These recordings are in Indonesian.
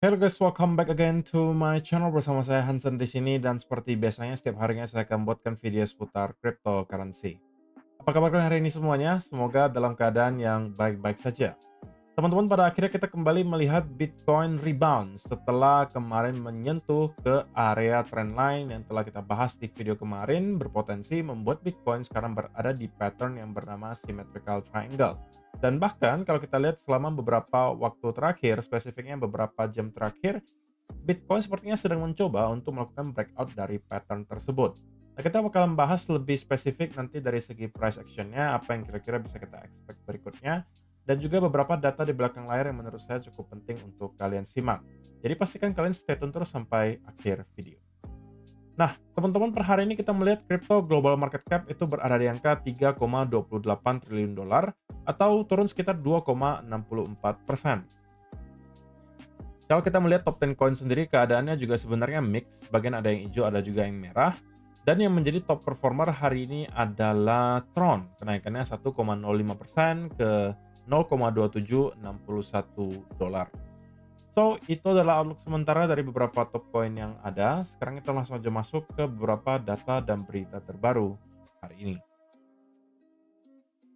Hello guys, welcome back again to my channel bersama saya Hansen di sini dan seperti biasanya setiap harinya saya akan buatkan video seputar cryptocurrency. Apa kabar kalian hari ini semuanya? Semoga dalam keadaan yang baik-baik saja. Teman-teman, pada akhirnya kita kembali melihat Bitcoin rebound setelah kemarin menyentuh ke area trendline yang telah kita bahas di video kemarin, berpotensi membuat Bitcoin sekarang berada di pattern yang bernama symmetrical triangle. Dan bahkan kalau kita lihat selama beberapa waktu terakhir, spesifiknya beberapa jam terakhir, Bitcoin sepertinya sedang mencoba untuk melakukan breakout dari pattern tersebut. Nah, kita bakalan bahas lebih spesifik nanti dari segi price action-nya, apa yang kira-kira bisa kita expect berikutnya, dan juga beberapa data di belakang layar yang menurut saya cukup penting untuk kalian simak. Jadi pastikan kalian stay tune terus sampai akhir video. Nah, teman-teman, per hari ini kita melihat crypto global market cap itu berada di angka 3,28 triliun dolar atau turun sekitar 2,64%. Kalau kita melihat top 10 coin sendiri, keadaannya juga sebenarnya mix. Bagian ada yang hijau, ada juga yang merah. Dan yang menjadi top performer hari ini adalah Tron. Kenaikannya 1,05% ke 0,2761 dolar. So, itu adalah outlook sementara dari beberapa top coin yang ada. Sekarang kita langsung aja masuk ke beberapa data dan berita terbaru hari ini.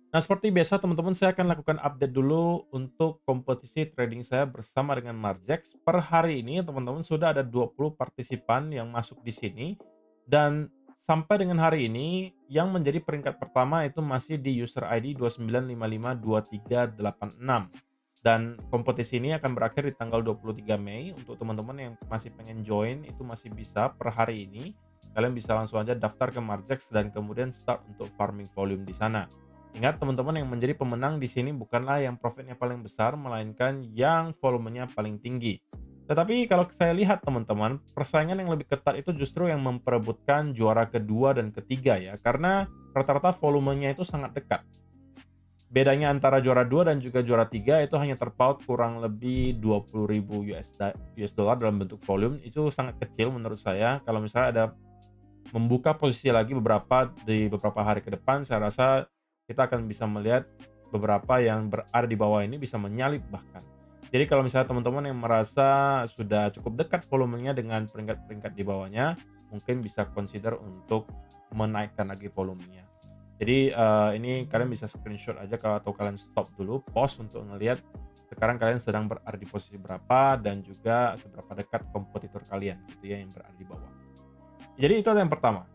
Nah, seperti biasa teman-teman, saya akan lakukan update dulu untuk kompetisi trading saya bersama dengan Margex. Per hari ini teman-teman sudah ada 20 partisipan yang masuk di sini dan sampai dengan hari ini yang menjadi peringkat pertama itu masih di user ID 29552386. Dan kompetisi ini akan berakhir di tanggal 23 Mei. Untuk teman-teman yang masih pengen join itu masih bisa per hari ini. Kalian bisa langsung aja daftar ke Margex dan kemudian start untuk farming volume di sana. Ingat teman-teman, yang menjadi pemenang di sini bukanlah yang profitnya paling besar, melainkan yang volumenya paling tinggi. Tetapi kalau saya lihat teman-teman, persaingan yang lebih ketat itu justru yang memperebutkan juara kedua dan ketiga ya, karena rata-rata volumenya itu sangat dekat. Bedanya antara juara 2 dan juga juara 3 itu hanya terpaut kurang lebih 20.000 US dollar dalam bentuk volume, itu sangat kecil menurut saya. Kalau misalnya ada membuka posisi lagi beberapa hari ke depan, saya rasa kita akan bisa melihat beberapa yang berada di bawah ini bisa menyalip bahkan. Jadi kalau misalnya teman-teman yang merasa sudah cukup dekat volumenya dengan peringkat-peringkat di bawahnya, mungkin bisa consider untuk menaikkan lagi volumenya. Jadi ini kalian bisa screenshot aja atau kalian stop dulu, pause untuk ngelihat sekarang kalian sedang berada di posisi berapa dan juga seberapa dekat kompetitor kalian gitu ya yang berada di bawah. Jadi itu adalah yang pertama.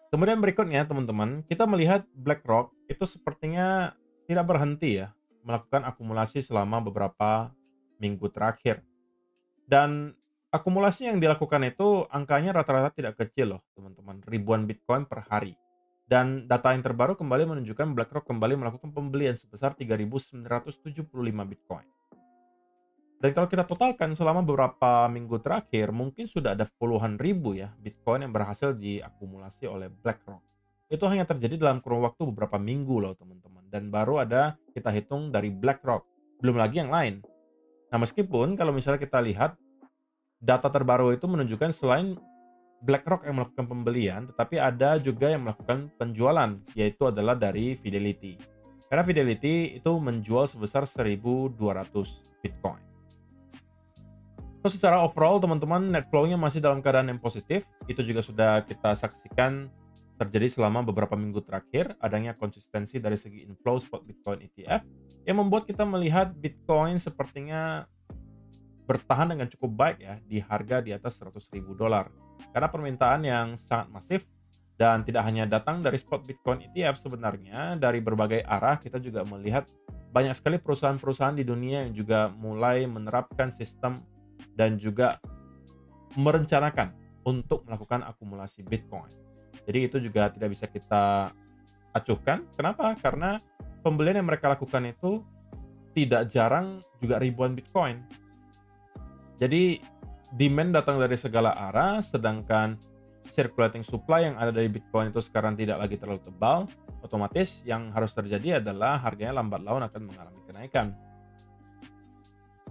Kemudian berikutnya teman-teman, kita melihat BlackRock itu sepertinya tidak berhenti ya melakukan akumulasi selama beberapa minggu terakhir. Dan akumulasi yang dilakukan itu angkanya rata-rata tidak kecil loh teman-teman, ribuan Bitcoin per hari. Dan data yang terbaru kembali menunjukkan BlackRock kembali melakukan pembelian sebesar 3.975 Bitcoin. Dan kalau kita totalkan selama beberapa minggu terakhir, mungkin sudah ada puluhan ribu ya Bitcoin yang berhasil diakumulasi oleh BlackRock. Itu hanya terjadi dalam kurun waktu beberapa minggu loh teman-teman. Dan baru ada kita hitung dari BlackRock. Belum lagi yang lain. Nah, meskipun kalau misalnya kita lihat data terbaru itu menunjukkan selain BlackRock yang melakukan pembelian, tetapi ada juga yang melakukan penjualan, yaitu adalah dari Fidelity. Karena Fidelity itu menjual sebesar 1.200 Bitcoin. So, secara overall teman-teman, net flow-nya masih dalam keadaan yang positif. Itu juga sudah kita saksikan terjadi selama beberapa minggu terakhir. Adanya konsistensi dari segi inflow spot Bitcoin ETF yang membuat kita melihat Bitcoin sepertinya bertahan dengan cukup baik ya di harga di atas 100.000 dolar. Karena permintaan yang sangat masif dan tidak hanya datang dari spot Bitcoin ETF, sebenarnya dari berbagai arah kita juga melihat banyak sekali perusahaan-perusahaan di dunia yang juga mulai menerapkan sistem dan juga merencanakan untuk melakukan akumulasi Bitcoin. Jadi itu juga tidak bisa kita acuhkan. Kenapa? Karena pembelian yang mereka lakukan itu tidak jarang juga ribuan Bitcoin. Jadi demand datang dari segala arah, sedangkan circulating supply yang ada dari Bitcoin itu sekarang tidak lagi terlalu tebal. Otomatis yang harus terjadi adalah harganya lambat laun akan mengalami kenaikan.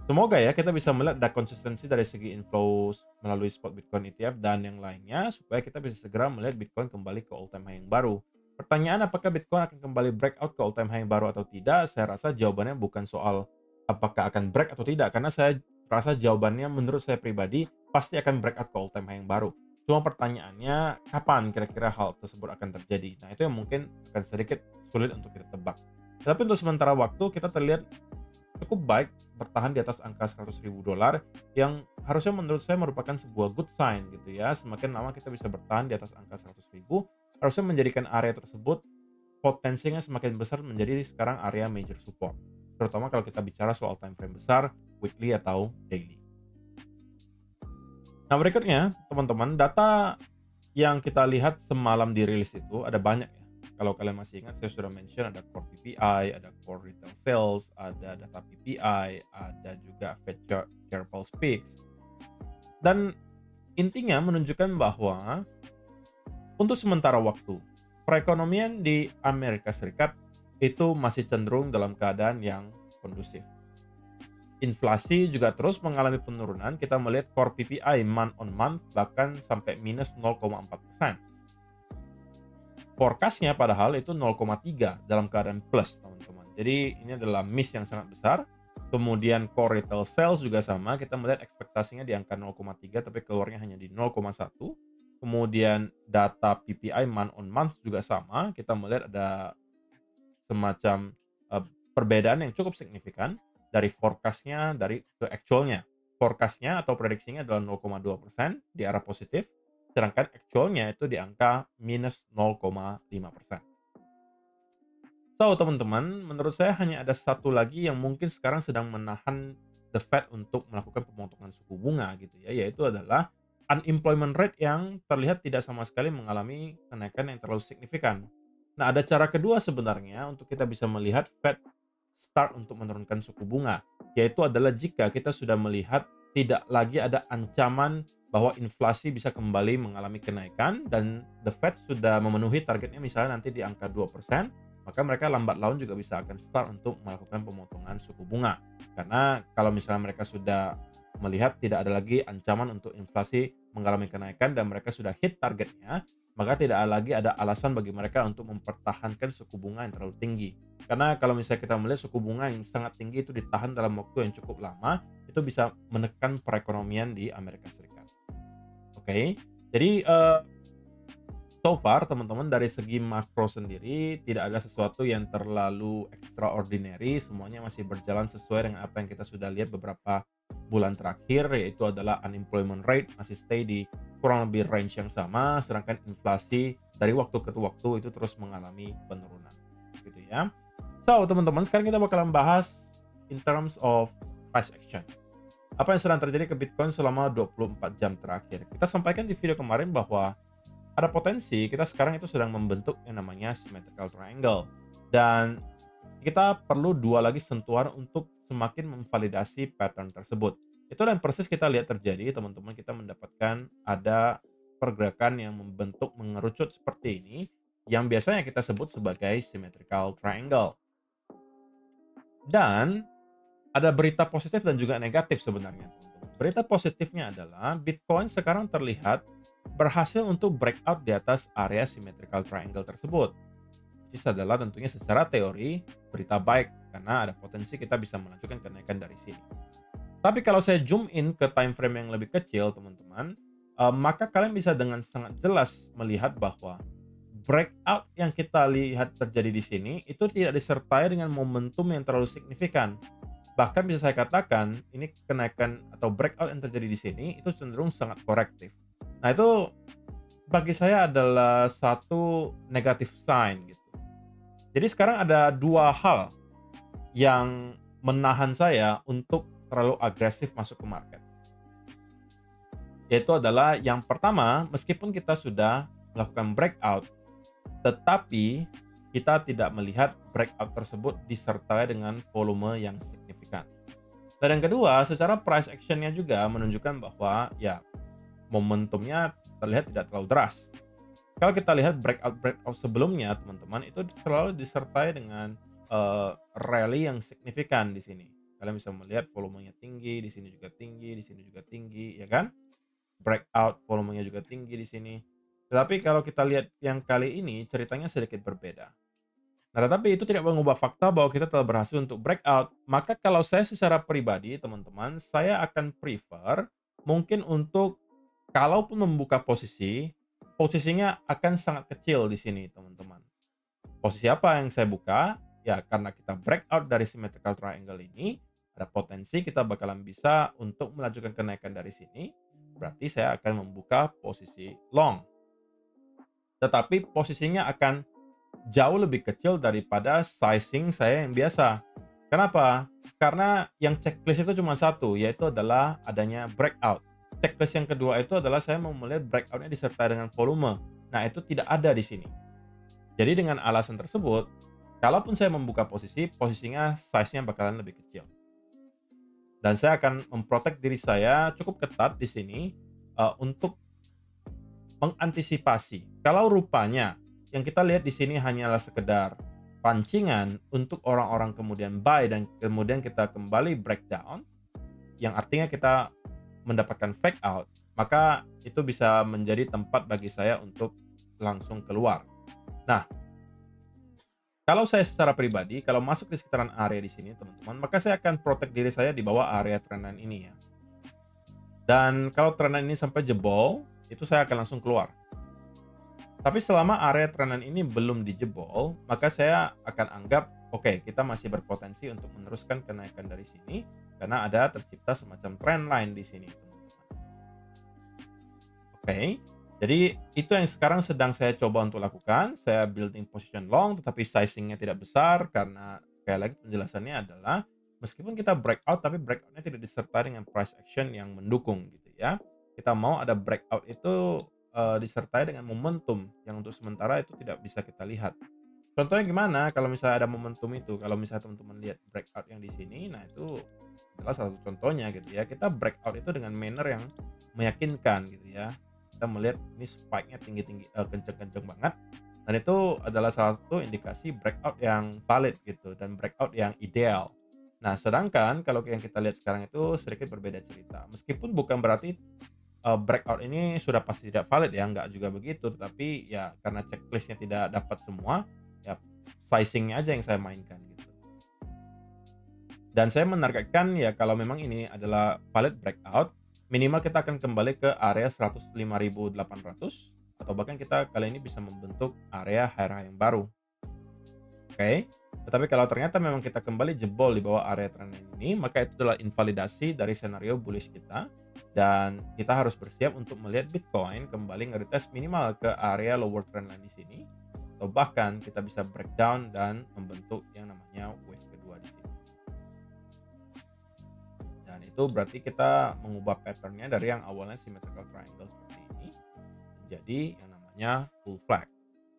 Semoga ya kita bisa melihat ada konsistensi dari segi inflow melalui spot Bitcoin ETF dan yang lainnya supaya kita bisa segera melihat Bitcoin kembali ke all time high yang baru. Pertanyaan apakah Bitcoin akan kembali breakout ke all time high yang baru atau tidak, saya rasa jawabannya bukan soal apakah akan break atau tidak, karena saya rasa jawabannya menurut saya pribadi pasti akan breakout ke all time high yang baru. Cuma pertanyaannya kapan kira-kira hal tersebut akan terjadi. Nah, itu yang mungkin akan sedikit sulit untuk kita tebak. Tapi untuk sementara waktu kita terlihat cukup baik bertahan di atas angka $100.000 yang harusnya menurut saya merupakan sebuah good sign gitu ya. Semakin lama kita bisa bertahan di atas angka 100.000, harusnya menjadikan area tersebut potensinya semakin besar menjadi sekarang area major support. Terutama kalau kita bicara soal time frame besar, weekly atau daily. Nah, berikutnya teman-teman, data yang kita lihat semalam dirilis itu ada banyak ya. Kalau kalian masih ingat, saya sudah mention ada core PPI, ada core retail sales, ada data PPI, ada juga Fed Chair Paul Speaks. Dan intinya menunjukkan bahwa untuk sementara waktu, perekonomian di Amerika Serikat itu masih cenderung dalam keadaan yang kondusif. Inflasi juga terus mengalami penurunan. Kita melihat core PPI month on month bahkan sampai minus 0,4%. Forecast-nya padahal itu 0,3 dalam keadaan plus, teman-teman. Jadi ini adalah miss yang sangat besar. Kemudian core retail sales juga sama, kita melihat ekspektasinya di angka 0,3 tapi keluarnya hanya di 0,1. Kemudian data PPI month on month juga sama, kita melihat ada semacam perbedaan yang cukup signifikan dari forecast-nya dari ke actual-nya. Forecast-nya atau prediksinya adalah 0,2% di arah positif, sedangkan actual-nya itu di angka minus 0,5%. So, teman-teman, menurut saya hanya ada satu lagi yang mungkin sekarang sedang menahan The Fed untuk melakukan pemotongan suku bunga gitu ya, yaitu adalah unemployment rate yang terlihat tidak sama sekali mengalami kenaikan yang terlalu signifikan. Nah, ada cara kedua sebenarnya untuk kita bisa melihat Fed start untuk menurunkan suku bunga, yaitu adalah jika kita sudah melihat tidak lagi ada ancaman bahwa inflasi bisa kembali mengalami kenaikan dan The Fed sudah memenuhi targetnya misalnya nanti di angka 2%, maka mereka lambat laun juga bisa akan start untuk melakukan pemotongan suku bunga. Karena kalau misalnya mereka sudah melihat tidak ada lagi ancaman untuk inflasi mengalami kenaikan dan mereka sudah hit targetnya, maka tidak lagi ada alasan bagi mereka untuk mempertahankan suku bunga yang terlalu tinggi. Karena kalau misalnya kita melihat suku bunga yang sangat tinggi itu ditahan dalam waktu yang cukup lama, itu bisa menekan perekonomian di Amerika Serikat. Oke, jadi so far teman-teman dari segi makro sendiri tidak ada sesuatu yang terlalu extraordinary, semuanya masih berjalan sesuai dengan apa yang kita sudah lihat beberapa bulan terakhir, yaitu adalah unemployment rate masih stay di kurang lebih range yang sama, sedangkan inflasi dari waktu ke waktu itu terus mengalami penurunan gitu ya. So teman-teman, sekarang kita bakalan bahas in terms of price action. Apa yang sedang terjadi ke Bitcoin selama 24 jam terakhir. Kita sampaikan di video kemarin bahwa ada potensi kita sekarang itu sedang membentuk yang namanya symmetrical triangle, dan kita perlu dua lagi sentuhan untuk semakin memvalidasi pattern tersebut. Itu yang persis kita lihat terjadi, teman-teman. Kita mendapatkan ada pergerakan yang membentuk mengerucut seperti ini yang biasanya kita sebut sebagai symmetrical triangle. Dan ada berita positif dan juga negatif sebenarnya, teman-teman. Berita positifnya adalah Bitcoin sekarang terlihat berhasil untuk breakout di atas area symmetrical triangle tersebut. Ini adalah tentunya secara teori berita baik karena ada potensi kita bisa melanjutkan kenaikan dari sini. Tapi kalau saya zoom in ke time frame yang lebih kecil, teman-teman, maka kalian bisa dengan sangat jelas melihat bahwa breakout yang kita lihat terjadi di sini itu tidak disertai dengan momentum yang terlalu signifikan. Bahkan bisa saya katakan ini kenaikan atau breakout yang terjadi di sini itu cenderung sangat korektif. Nah, itu bagi saya adalah satu negative sign gitu. Jadi sekarang ada dua hal yang menahan saya untuk terlalu agresif masuk ke market. Yaitu adalah yang pertama, meskipun kita sudah melakukan breakout, tetapi kita tidak melihat breakout tersebut disertai dengan volume yang signifikan. Dan yang kedua, secara price action-nya juga menunjukkan bahwa ya momentumnya terlihat tidak terlalu deras. Kalau kita lihat breakout sebelumnya, teman-teman, itu selalu disertai dengan rally yang signifikan di sini. Kalian bisa melihat volumenya tinggi, di sini juga tinggi, di sini juga tinggi, ya kan? Breakout volumenya juga tinggi di sini. Tetapi kalau kita lihat yang kali ini ceritanya sedikit berbeda. Nah, tetapi itu tidak mengubah fakta bahwa kita telah berhasil untuk breakout. Maka kalau saya secara pribadi, teman-teman, saya akan prefer mungkin untuk kalaupun membuka posisi, posisinya akan sangat kecil di sini, teman-teman. Posisi apa yang saya buka? Ya, karena kita breakout dari symmetrical triangle ini, ada potensi kita bakalan bisa untuk melanjutkan kenaikan dari sini. Berarti saya akan membuka posisi long. Tetapi posisinya akan jauh lebih kecil daripada sizing saya yang biasa. Kenapa? Karena yang checklist itu cuma satu, yaitu adalah adanya breakout. Checklist yang kedua itu adalah saya mau melihat breakoutnya disertai dengan volume. Nah, itu tidak ada di sini. Jadi dengan alasan tersebut, kalaupun saya membuka posisi, posisinya size-nya bakalan lebih kecil. Dan saya akan memprotek diri saya cukup ketat di sini untuk mengantisipasi. Kalau rupanya yang kita lihat di sini hanyalah sekedar pancingan untuk orang-orang kemudian buy dan kemudian kita kembali breakdown, yang artinya kita mendapatkan fake out, maka itu bisa menjadi tempat bagi saya untuk langsung keluar. Nah, kalau saya secara pribadi, kalau masuk di sekitaran area di sini, teman-teman, maka saya akan protect diri saya di bawah area trendline ini ya. Dan kalau trendline ini sampai jebol, itu saya akan langsung keluar. Tapi selama area trendline ini belum dijebol, maka saya akan anggap, oke, kita masih berpotensi untuk meneruskan kenaikan dari sini, karena ada tercipta semacam trendline di sini, teman-teman. Oke, jadi itu yang sekarang sedang saya coba untuk lakukan. Saya building position long, tetapi sizingnya tidak besar, karena sekali lagi penjelasannya adalah, meskipun kita breakout, tapi breakoutnya tidak disertai dengan price action yang mendukung gitu ya. Kita mau ada breakout itu disertai dengan momentum yang untuk sementara itu tidak bisa kita lihat. Contohnya gimana? Kalau misalnya ada momentum itu, kalau misalnya teman-teman lihat breakout yang di sini, nah itu adalah salah satu contohnya gitu ya. Kita breakout itu dengan manner yang meyakinkan gitu ya. Kita melihat ini spike-nya tinggi-tinggi, kenceng-kenceng banget, dan itu adalah salah satu indikasi breakout yang valid gitu dan breakout yang ideal. Nah, sedangkan kalau yang kita lihat sekarang itu sedikit berbeda cerita. Meskipun bukan berarti breakout ini sudah pasti tidak valid ya, nggak juga begitu. Tetapi ya karena checklist-nya tidak dapat semua, ya sizing-nya aja yang saya mainkan gitu. Dan saya menargetkan ya kalau memang ini adalah valid breakout, minimal kita akan kembali ke area 105.800 atau bahkan kita kali ini bisa membentuk area high yang baru. Oke. Tetapi kalau ternyata memang kita kembali jebol di bawah area trendline ini, maka itu adalah invalidasi dari senario bullish kita dan kita harus bersiap untuk melihat Bitcoin kembali nge-retest minimal ke area lower trendline di sini atau bahkan kita bisa breakdown dan membentuk yang namanya wave kedua di sini. Dan itu berarti kita mengubah patternnya dari yang awalnya symmetrical triangle seperti ini menjadi yang namanya full flag.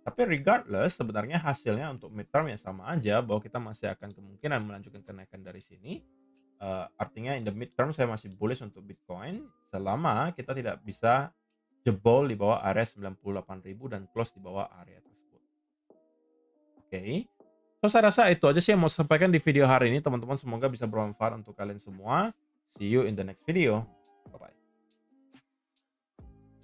Tapi regardless, sebenarnya hasilnya untuk midterm ya sama aja, bahwa kita masih akan kemungkinan melanjutkan kenaikan dari sini. Artinya in the midterm saya masih bullish untuk Bitcoin selama kita tidak bisa jebol di bawah area 98.000 dan close di bawah area tersebut. Oke. So, saya rasa itu aja sih yang mau saya sampaikan di video hari ini, teman-teman. Semoga bisa bermanfaat untuk kalian semua. See you in the next video. Bye-bye.